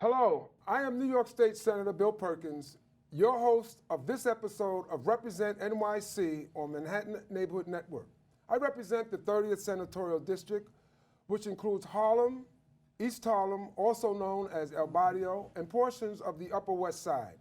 Hello, I am New York State Senator Bill Perkins, your host of this episode of Represent NYC on Manhattan Neighborhood Network. I represent the 30th Senatorial District, which includes Harlem, East Harlem, also known as El Barrio, and portions of the Upper West Side.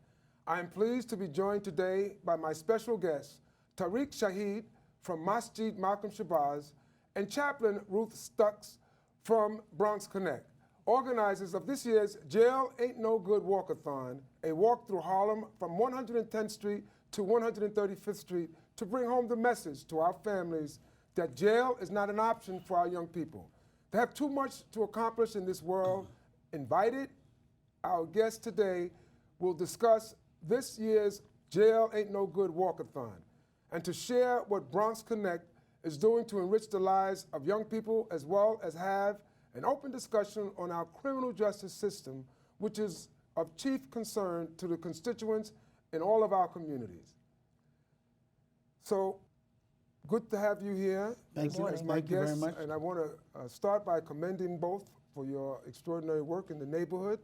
I am pleased to be joined today by my special guests, Tariq Shahid from Masjid Shabazz, and Chaplin Ruth Stukes from BronxConnect, organizers of this year's Jail Ain't No Good Walkathon, a walk through Harlem from 110th Street to 135th Street to bring home the message to our families that jail is not an option for our young people. They have too much to accomplish in this world. Invited, our guest today will discuss this year's Jail Ain't No Good Walkathon and to share what BronxConnect is doing to enrich the lives of young people, as well as have an open discussion on our criminal justice system, which is of chief concern to the constituents in all of our communities. So, good to have you here as my guest. Very much. And I want to start by commending both for your extraordinary work in the neighborhood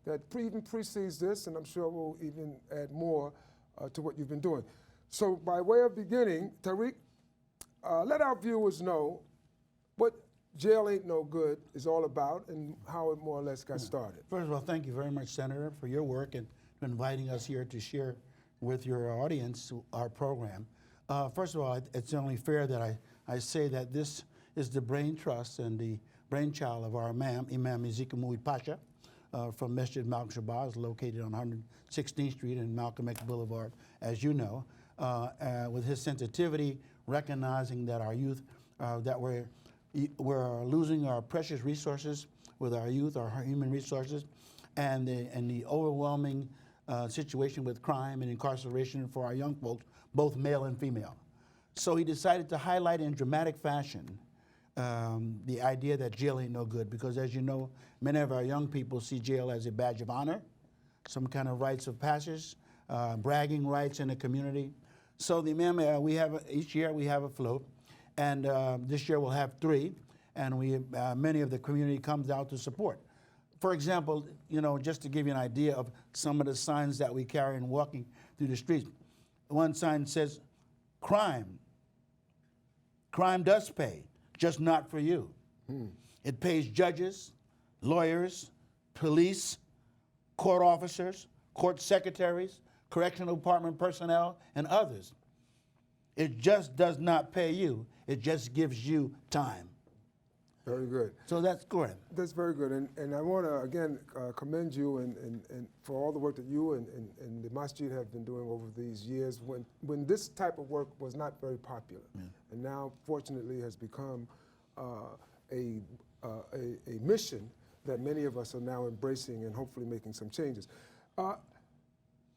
that even precedes this, and I'm sure we'll even add more to what you've been doing. So by way of beginning, Tariq, let our viewers know what Jail Ain't No Good is all about and how it more or less got started. First of all, thank you very much, Senator, for your work and inviting us here to share with your audience our program. First of all, it's only fair that I say that this is the brain trust and the brainchild of our Imam Ezekiel Mouid Pasha from Masjid Shabazz, located on 116th Street and Malcolm X Boulevard, as you know, with his sensitivity, recognizing that our youth, that we're losing our precious resources with our youth, our human resources, and the overwhelming situation with crime and incarceration for our young folks, both male and female. So he decided to highlight in dramatic fashion the idea that jail ain't no good, because as you know, many of our young people see jail as a badge of honor, some kind of rites of passage, bragging rights in the community. So the Imam, each year we have a float, and this year we'll have 3, and many of the community comes out to support. For example, just to give you an idea of some of the signs that we carry in walking through the streets. One sign says, crime does pay, just not for you. It pays judges, lawyers, police, court officers, court secretaries, correctional department personnel, and others. It just does not pay you. It just gives you time. Very good. So that's good. That's very good. And I want to, again, commend you and for all the work that you and the Masjid have been doing over these years when this type of work was not very popular. Yeah. And now, fortunately, has become a mission that many of us are now embracing and hopefully making some changes.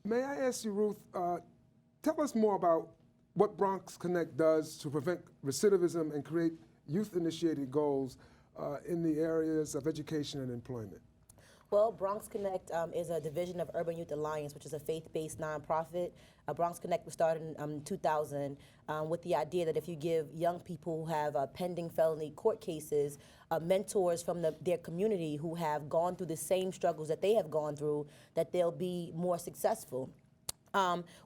May I ask you, Ruth, tell us more about what BronxConnect does to prevent recidivism and create youth-initiated goals in the areas of education and employment. Well, BronxConnect is a division of Urban Youth Alliance, which is a faith-based nonprofit. BronxConnect was started in 2000 with the idea that if you give young people who have pending felony court cases mentors from their community who have gone through the same struggles that they have gone through, that they'll be more successful.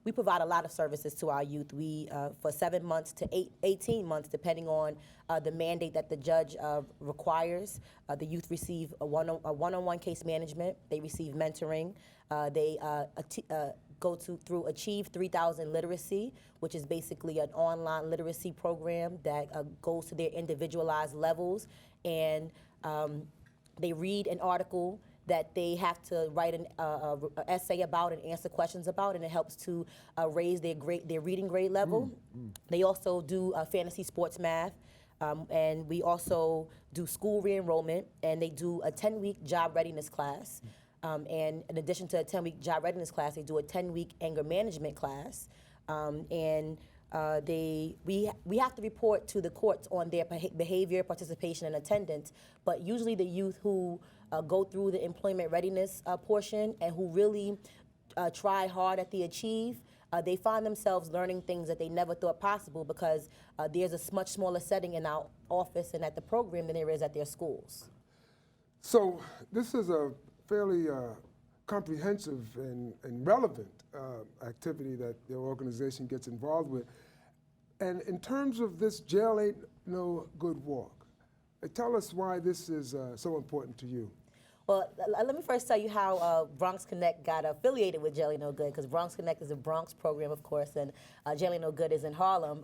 We provide a lot of services to our youth. We, for 7 months to 18 months, depending on the mandate that the judge requires, the youth receive a one-on-one case management. They receive mentoring. They go through Achieve 3000 Literacy, which is basically an online literacy program that goes to their individualized levels. And they read an article that they have to write an essay about and answer questions about, and it helps to raise their reading grade level. They also do fantasy sports math, and we also do school re-enrollment, and they do a 10-week job readiness class. And in addition to a 10-week job readiness class, they do a 10-week anger management class. We have to report to the courts on their behavior, participation, and attendance, but usually the youth who go through the employment readiness portion and who really try hard at the Achieve, they find themselves learning things that they never thought possible because there's a much smaller setting in our office and at the program than there is at their schools. So this is a fairly comprehensive and relevant activity that your organization gets involved with. And in terms of this Jail Ain't No Good walk, tell us why this is so important to you. Well, let me first tell you how BronxConnect got affiliated with Jail Ain't No Good, because BronxConnect is a Bronx program, of course, and Jail Ain't No Good is in Harlem.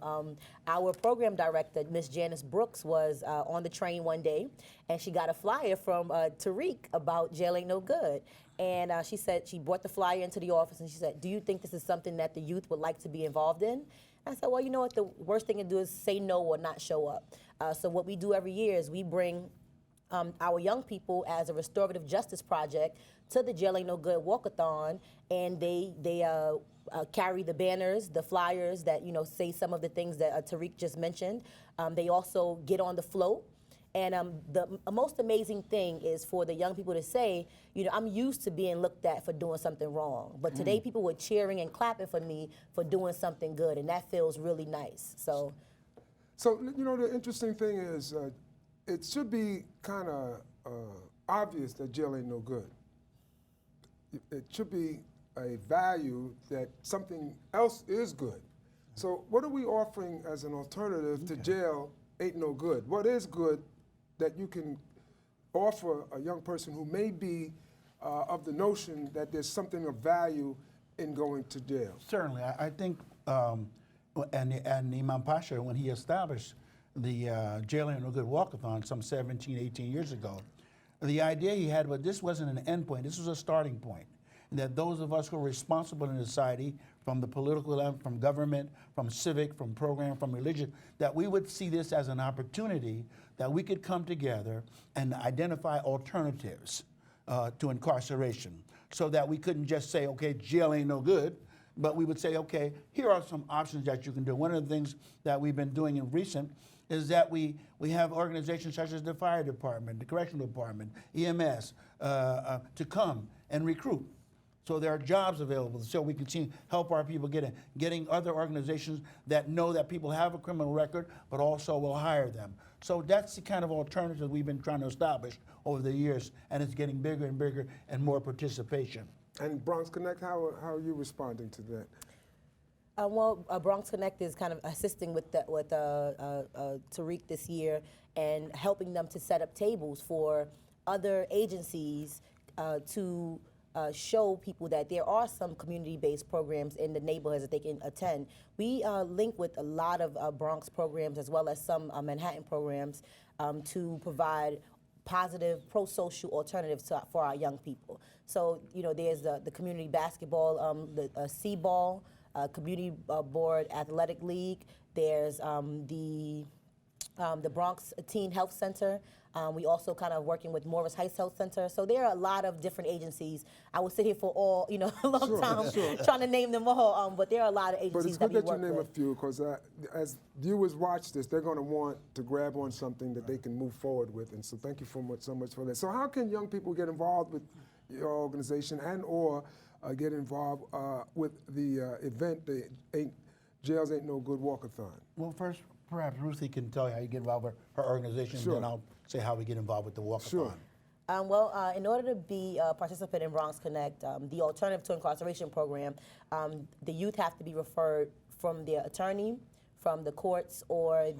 Our program director, Miss Janice Brooks, was on the train one day, and she got a flyer from Tariq about Jail Ain't No Good. And she said, she brought the flyer into the office, and she said, do you think this is something that the youth would like to be involved in? I said, well, you know what, the worst thing to do is say no or not show up. So what we do every year is we bring our young people as a restorative justice project to the Jail Ain't No Good walkathon, and they carry the banners, the flyers that say some of the things that Tariq just mentioned. They also get on the float. And the most amazing thing is for the young people to say, I'm used to being looked at for doing something wrong, but today people were cheering and clapping for me for doing something good, and that feels really nice. So the interesting thing is, it should be kind of obvious that jail ain't no good. It should be a value that something else is good. So what are we offering as an alternative to jail ain't no good? What is good that you can offer a young person who may be of the notion that there's something of value in going to jail? Certainly. I think, and Imam Pasha, when he established the Jail Ain't No Good walkathon some 17, 18 years ago, the idea he had, but this wasn't an end point, this was a starting point. And that those of us who are responsible in society, from the political level, from government, from civic, from program, from religion, that we would see this as an opportunity that we could come together and identify alternatives to incarceration, so that we couldn't just say, okay, jail ain't no good, but we would say, okay, here are some options that you can do. One of the things that we've been doing in recent is that we have organizations such as the fire department, the correctional department, EMS, to come and recruit. So there are jobs available, so we can help our people getting other organizations that know that people have a criminal record, but also will hire them. So that's the kind of alternative we've been trying to establish over the years, and it's getting bigger and bigger and more participation. And BronxConnect, how are you responding to that? BronxConnect is kind of assisting with Tariq this year and helping them to set up tables for other agencies to show people that there are some community-based programs in the neighborhoods that they can attend. We link with a lot of Bronx programs as well as some Manhattan programs to provide positive pro-social alternatives for our young people. So, there's the community basketball, the C-ball, community board athletic league. There's the Bronx Teen Health Center. We also kind of working with Morris Heights Health Center. So there are a lot of different agencies. I would sit here for all, a long time trying to name them all, but there are a lot of agencies that we work with. But it's good that you name a few, because as viewers watch this, they're going to want to grab on something that they can move forward with. And so thank you so much for that. So how can young people get involved with your organization and or get involved with the event, the Jails Ain't No Good walkathon? Well, first, perhaps Ruthie can tell you how you get involved with her organization, Sure. and then I'll say how we get involved with the walkathon. Sure. In order to be a participant in BronxConnect, the Alternative to Incarceration program, the youth have to be referred from their attorney, from the courts, or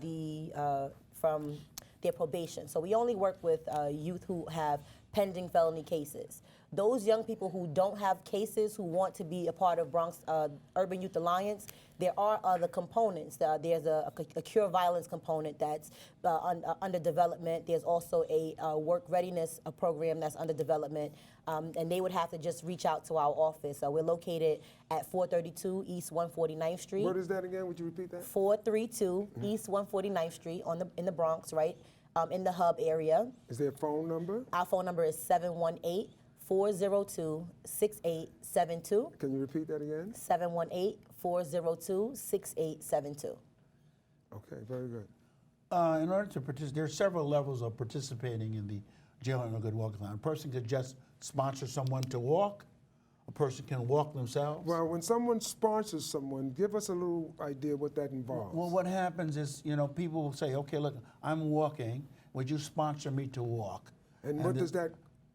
from their probation. So we only work with youth who have pending felony cases. Those young people who don't have cases, who want to be a part of Bronx Urban Youth Alliance, there are other components. There's a cure violence component that's under development. There's also a work readiness program that's under development, and they would have to just reach out to our office. We're located at 432 East 149th Street. What is that again? Would you repeat that? 432 East 149th Street in the Bronx, right, in the hub area. Is there a phone number? Our phone number is 718-402-6872. Can you repeat that again? 718-402-6872. Okay, very good. In order to participate, there are several levels of participating in the Jail Ain't No Good walkathon. A person could just sponsor someone to walk. A person can walk themselves. Well, when someone sponsors someone, give us a little idea what that involves. Well, what happens is, people will say, okay, look, I'm walking. Would you sponsor me to walk? And what does that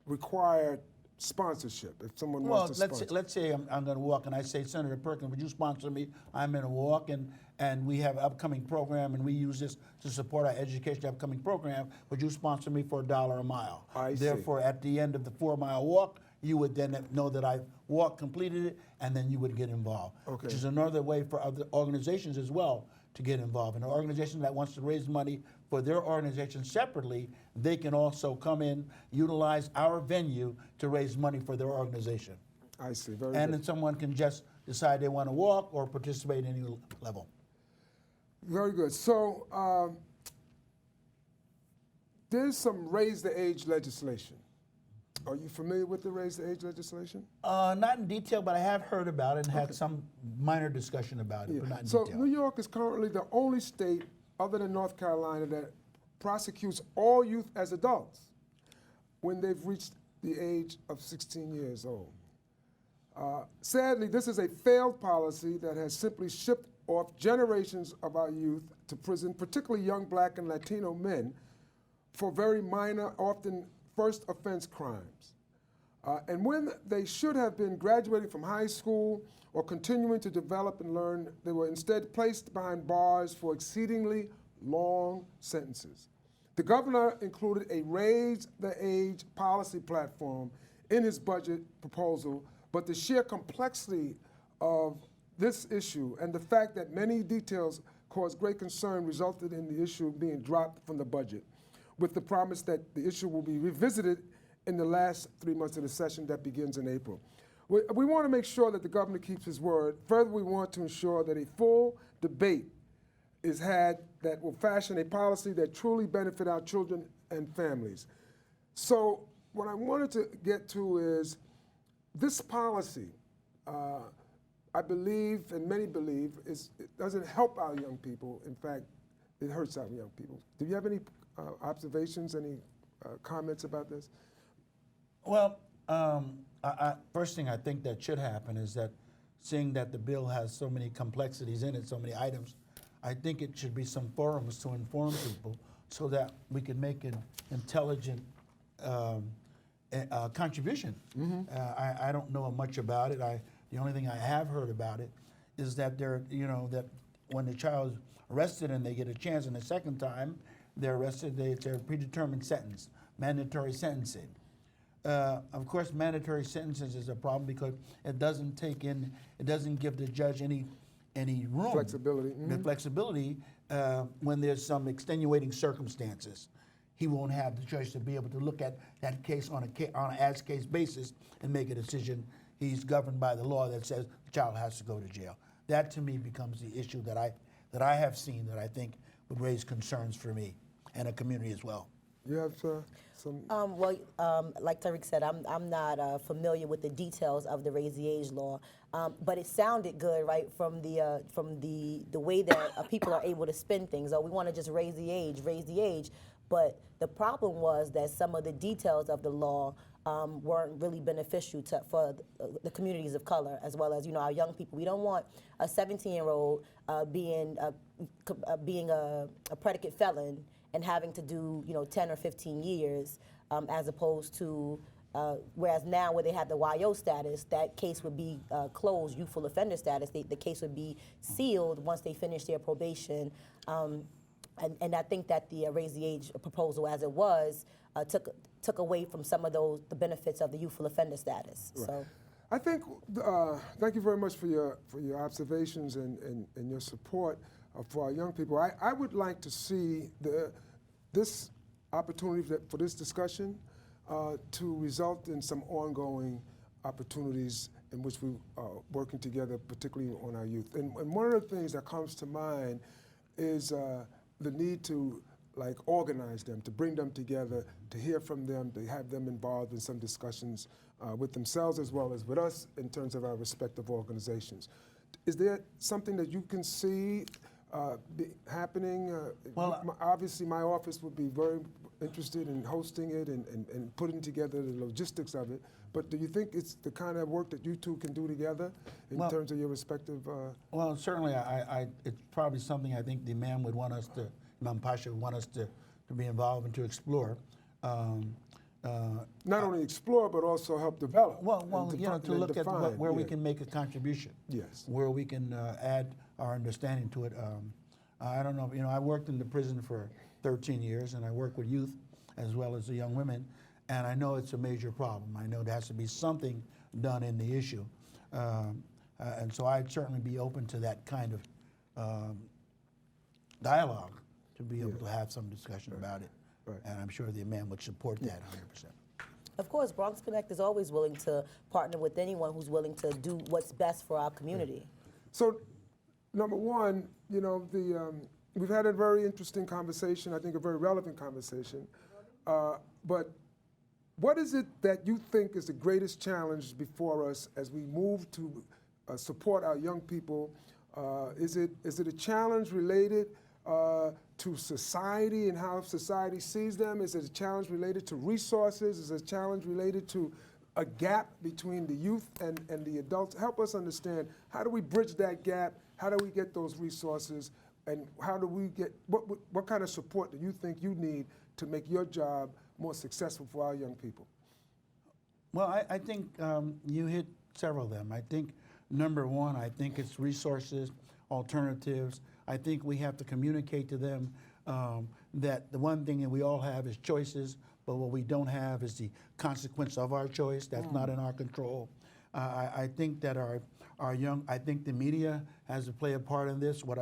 require sponsorship if someone Well, wants to sponsor? let's say I'm going to walk and I say, Senator Perkins, would you sponsor me? I'm in a walk and we have an upcoming program and we use this to support our education upcoming program. Would you sponsor me for $1 a mile? I see. Therefore, at the end of the 4-mile walk, you would then know that I completed it, and then you would get involved. Okay. Which is another way for other organizations as well to get involved. And an organization that wants to raise money for their organization separately, they can also come in, utilize our venue to raise money for their organization. I see. Very And good. then someone can just decide they want to walk or participate in any level. Very good. So there's some raise the age legislation. Are you familiar with the raise the age legislation? Not in detail, but I have heard about it and had some minor discussion about it, but not in So detail. New York is currently the only state other than North Carolina that prosecutes all youth as adults when they've reached the age of 16 years old. Sadly, this is a failed policy that has simply shipped off generations of our youth to prison, particularly young Black and Latino men, for very minor, often first offense crimes. And when they should have been graduating from high school or continuing to develop and learn, they were instead placed behind bars for exceedingly long sentences. The governor included a raise the age policy platform in his budget proposal, but the sheer complexity of this issue and the fact that many details caused great concern resulted in the issue being dropped from the budget, with the promise that the issue will be revisited in the last 3 months of the session that begins in April. We want to make sure that the governor keeps his word. Further, we want to ensure that a full debate is had that will fashion a policy that truly benefit our children and families. So what I wanted to get to is this policy, I believe, and many believe, it doesn't help our young people. In fact, it hurts our young people. Do you have any observations, any comments about this? Well, first thing I think that should happen is that seeing that the bill has so many complexities in it, so many items, I think it should be some forums to inform people so that we can make an intelligent contribution. I don't know much about it. The only thing I have heard about it is that that when the child is arrested and they get a chance and the second time they're arrested, it's a predetermined sentence, mandatory sentencing. Of course, mandatory sentences is a problem because it doesn't give the judge any room. Flexibility. The flexibility when there's some extenuating circumstances. He won't have the judge to be able to look at that case on an as-case basis and make a decision. He's governed by the law that says the child has to go to jail. That to me becomes the issue that I have seen that I think would raise concerns for me and a community as well. You have some? Like Tariq said, I'm not familiar with the details of the raise the age law, but it sounded good, right, from the way that people are able to spend things. Oh, we want to just raise the age, but the problem was that some of the details of the law weren't really beneficial for the communities of color, as well as our young people. We don't want a 17-year-old being a predicate felon and having to do 10 or 15 years, as opposed to whereas now where they have the YO status, that case would be closed, youthful offender status. The case would be sealed once they finish their probation. And I think that the raise the age proposal, as it was, took away from some of the benefits of the youthful offender status. Right. So, I think, thank you very much for your observations and your support for our young people. I would like to see this opportunity for this discussion to result in some ongoing opportunities in which we are working together, particularly on our youth. And one of the things that comes to mind is the need to organize them, to bring them together, to hear from them, to have them involved in some discussions with themselves as well as with us in terms of our respective organizations. Is there something that you can see happening? Obviously, my office would be very interested in hosting it and putting together the logistics of it. But do you think it's the kind of work that you two can do together in terms of your respective? Well, certainly, it's probably something I think the Imam Pasha would want us to be involved and to explore. Not only explore, but also help develop. Well, and you know, to and look at define, where we yeah. can make a contribution. Yes. Where we can add our understanding to it. I don't know, you know, I worked in the prison for 13 years, and I work with youth as well as the young women, and I know it's a major problem. I know there has to be something done in the issue. And so I'd certainly be open to that kind of dialogue to be able to have some discussion about it. Right. And I'm sure the man would support that 100%. Of course, BronxConnect is always willing to partner with anyone who's willing to do what's best for our community. So, number one, you know, we've had a very interesting conversation, I think a very relevant conversation. But what is it that you think is the greatest challenge before us as we move to support our young people? Is it a challenge related to society and how society sees them? Is it a challenge related to resources? Is it a challenge related to a gap between the youth and the adults? Help us understand, how do we bridge that gap? How do we get those resources? And how do we get, what kind of support do you think you need to make your job more successful for our young people? Well, I think you hit several of them. I think number one, I think it's resources, alternatives. I think we have to communicate to them that the one thing that we all have is choices, but what we don't have is the consequence of our choice. That's not in our control. I think that I think the media has to play a part in this, what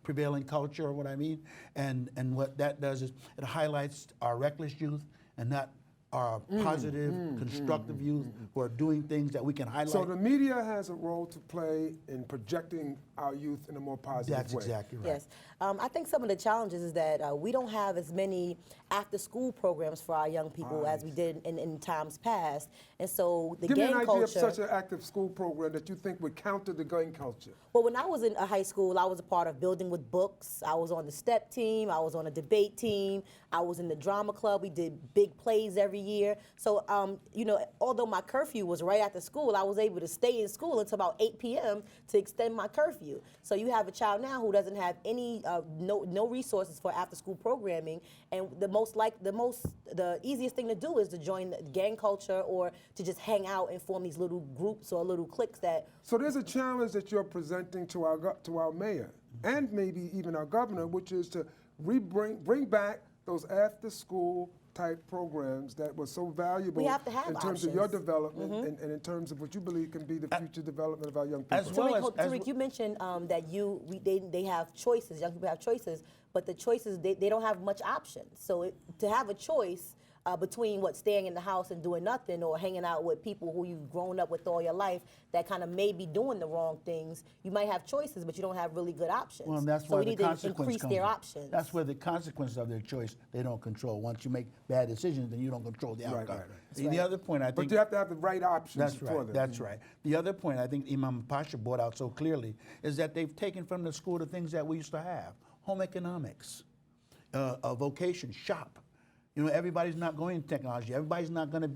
prevailing culture, or what I mean, and what that does is it highlights our reckless youth and not our positive, constructive youth who are doing things that we can highlight. So the media has a role to play in projecting our youth in a more positive That's way. exactly right. Yes. I think some of the challenges is that we don't have as many after-school programs for our young people as we did in times past. And so the Give me gang an idea culture... of such an active school program that you think would counter the gang culture. Well, when I was in high school, I was a part of Building with Books. I was on the STEP team. I was on a debate team. I was in the drama club. We did big plays every year. So, you know, although my curfew was right after school, I was able to stay in school until about 8 p.m. to extend my curfew. So you have a child now who doesn't have any, no resources for after-school programming, and the easiest thing to do is to join the gang culture or to just hang out and form these little groups or little cliques that. So there's a challenge that you're presenting to our mayor and maybe even our governor, which is to bring back those after-school type programs that were so valuable We have to have in terms of your options. development and in terms of what you believe can be the future development of our young people. As well Tariq, you mentioned that they have choices. Young people have choices, but the choices they don't have much options. So to have a choice between staying in the house and doing nothing, or hanging out with people who you've grown up with all your life that kind of may be doing the wrong things, you might have choices, but you don't have really good options. Well, that's so where we the need to consequence increase comes their in. options. That's where the consequences of their choice they don't control. Once you make bad decisions, then you don't control the outcome. right. The other point I think. But you have to have the right options That's for right. them. That's right. The other point I think Imam Pasha brought out so clearly is that they've taken from the school the things that we used to have: home economics, a vocation, shop. You know, everybody's not going into technology. Everybody's not going to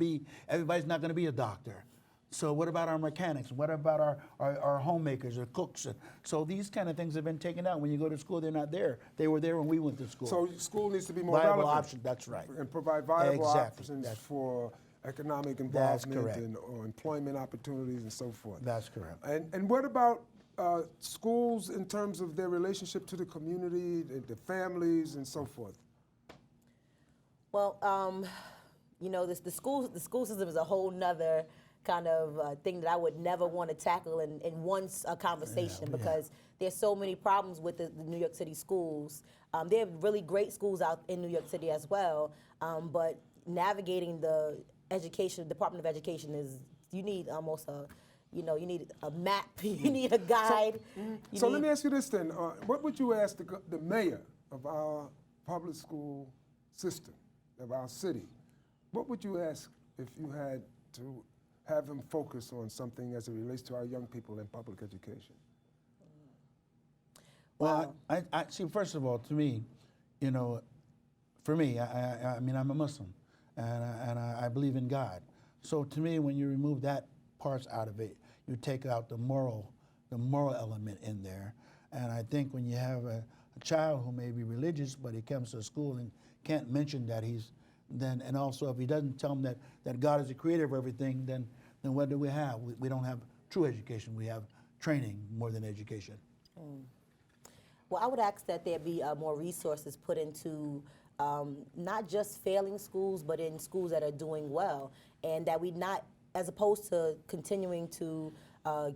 be a doctor. So what about our mechanics? What about our homemakers or cooks? So these kind of things have been taken out. When you go to school, they're not there. They were there when we went to school. So school needs to be more Viable relevant. option, that's right. And provide viable Exactly. options That's- for economic That's involvement correct. or employment opportunities and so forth. That's correct. And what about schools in terms of their relationship to the community, the families, and so forth? Well, you know, the school system is a whole nother kind of thing that I would never want to tackle in one conversation, because there's so many problems with the New York City schools. There are really great schools out in New York City as well, but navigating the Department of Education you need almost you need a map, you need a guide. So let me ask you this then. What would you ask the mayor of our public school system, of our city? What would you ask if you had to have him focus on something as it relates to our young people in public education? Well, I see, first of all, to me, you know, for me, I mean, I'm a Muslim, and I believe in God. So to me, when you remove that parts out of it, you take out the moral element in there. And I think when you have a child who may be religious, but he comes to school and can't mention that he's then and also if he doesn't tell them that God is the creator of everything, then what do we have? We don't have true education. We have training more than education. Well, I would ask that there be more resources put into not just failing schools, but in schools that are doing well, and that we not, as opposed to continuing to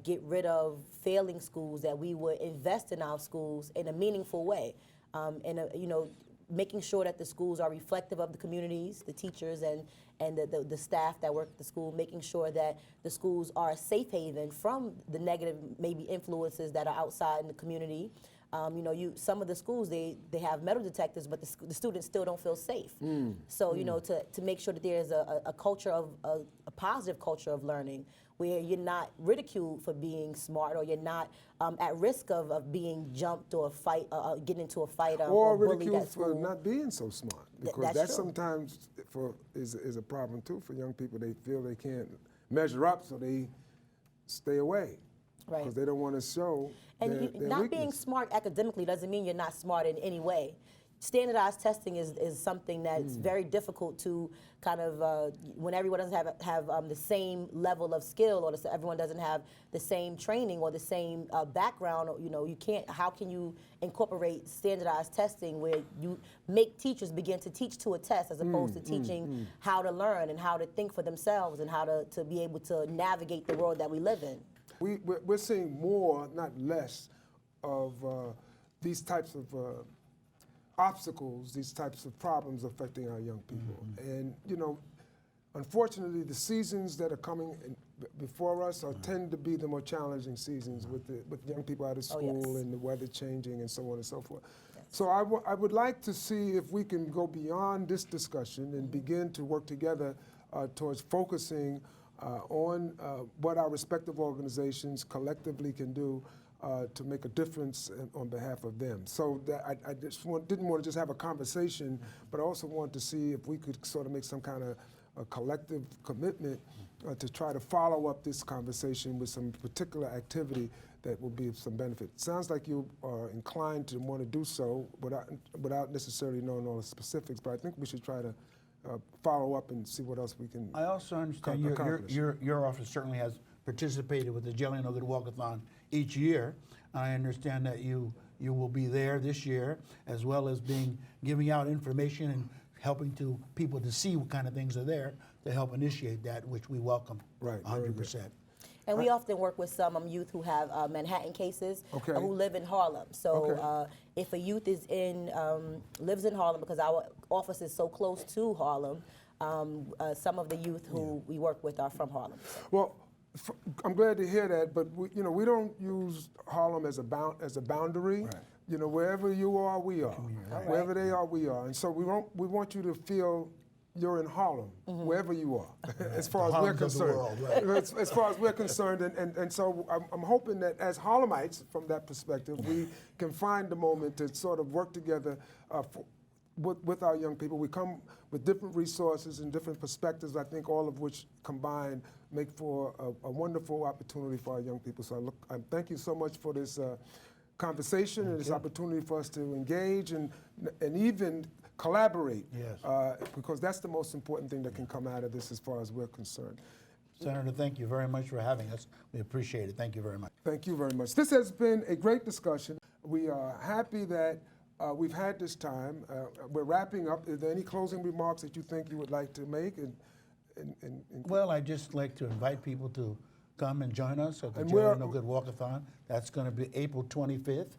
get rid of failing schools, that we would invest in our schools in a meaningful way, making sure that the schools are reflective of the communities, the teachers and the staff that work at the school, making sure that the schools are a safe haven from the negative maybe influences that are outside in the community. Some of the schools, they have metal detectors, but the students still don't feel safe. So, to make sure that there's a culture of, a positive culture of learning, where you're not ridiculed for being smart, or you're not at risk of being jumped or getting into a fight or bullied ridiculed at school. for not being so smart, because That's that's true. sometimes is a problem too for young people. They feel they can't measure up, so they stay away Right. because they don't want to show And their not weakness. being smart academically doesn't mean you're not smart in any way. Standardized testing is something that's very difficult to kind of, when everyone doesn't have the same level of skill, or everyone doesn't have the same training or the same background, you can't, how can you incorporate standardized testing where you make teachers begin to teach to a test as opposed to teaching how to learn and how to think for themselves and how to be able to navigate the world that we live in. We're seeing more, not less, of these types of obstacles, these types of problems affecting our young people. And, unfortunately, the seasons that are coming before us tend to be the more challenging seasons with young people out of school and the weather changing and so on and so forth. Yes. So I would like to see if we can go beyond this discussion and begin to work together towards focusing on what our respective organizations collectively can do to make a difference on behalf of them. So that I just didn't want to just have a conversation, but I also wanted to see if we could sort of make some kind of a collective commitment to try to follow up this conversation with some particular activity that will be of some benefit. Sounds like you are inclined to want to do so without necessarily knowing all the specifics, but I think we should try to follow up and see what else we can I also understand accomplish. your office certainly has participated with the Jelly No Good Walkathon each year. I understand that you will be there this year, as well as giving out information and helping people to see what kind of things are there to help initiate that, which we welcome. Right, very good. 100%. And we often work with some youth who have Manhattan cases, Okay. who live in Harlem. So Okay. if a youth lives in Harlem, because our office is so close to Harlem, some of the youth who we work with are from Harlem. So. Well, I'm glad to hear that, but we don't use Harlem as a boundary. Right. Wherever you are, we are. Right. Wherever they are, we are. And so we want you to feel you're in Harlem, wherever you are, as far as we're Harlems of the concerned. world, right. As far as we're concerned, and so I'm hoping that as Harlemites, from that perspective, we can find the moment to sort of work together with our young people. We come with different resources and different perspectives, I think all of which combined make for a wonderful opportunity for our young people. So I thank you so much for this conversation and this opportunity for us to engage and even collaborate, Yes. because that's the most important thing that can come out of this as far as we're concerned. Senator, thank you very much for having us. We appreciate it. Thank you very much. Thank you very much. This has been a great discussion. We are happy that we've had this time. We're wrapping up. Are there any closing remarks that you think you would like to make? Well, I'd just like to invite people to come and join us at the And Jelly where- No Good Walkathon. That's going to be April 25th,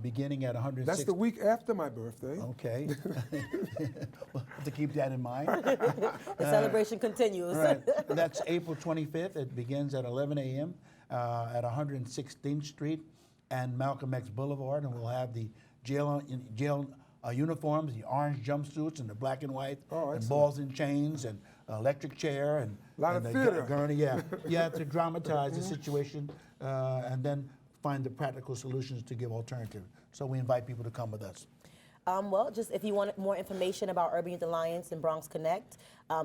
beginning at 106. That's the week after my birthday. Okay. We'll have to keep that in mind. The celebration continues. Right. That's April 25th. It begins at 11 a.m. At 116th Street and Malcolm X Boulevard, and we'll have the jail uniforms, the orange jumpsuits, and the black and white, Oh, and excellent. balls and chains, and electric chair, and Lot of the theater. gurney. Yeah, to dramatize the situation, and then find the practical solutions to give alternative. So we invite people to come with us. Well, just if you want more information about Urban Youth Alliance and BronxConnect,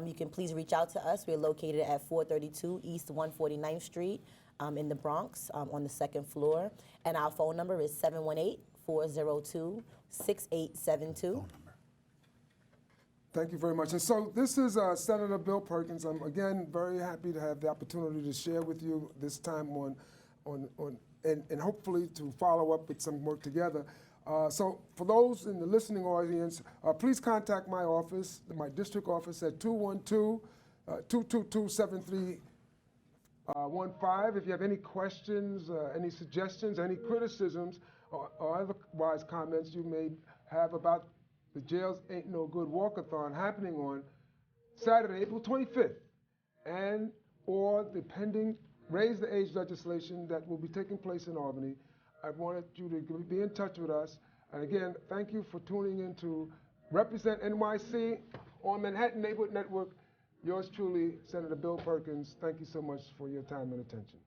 you can please reach out to us. We're located at 432 East 149th Street in the Bronx on the second floor. And our phone number is 718-402-6872. Thank you very much. And so this is Senator Bill Perkins. I'm again very happy to have the opportunity to share with you this time and hopefully to follow up with some work together. So for those in the listening audience, please contact my office, my district office at 212-222-7315. If you have any questions, any suggestions, any criticisms, or otherwise comments you may have about the Jails Ain't No Good Walkathon happening on Saturday, April 25th, and or the pending Raise the Age legislation that will be taking place in Albany. I wanted you to be in touch with us. And again, thank you for tuning in to Represent NYC on Manhattan Neighborhood Network. Yours truly, Senator Bill Perkins. Thank you so much for your time and attention.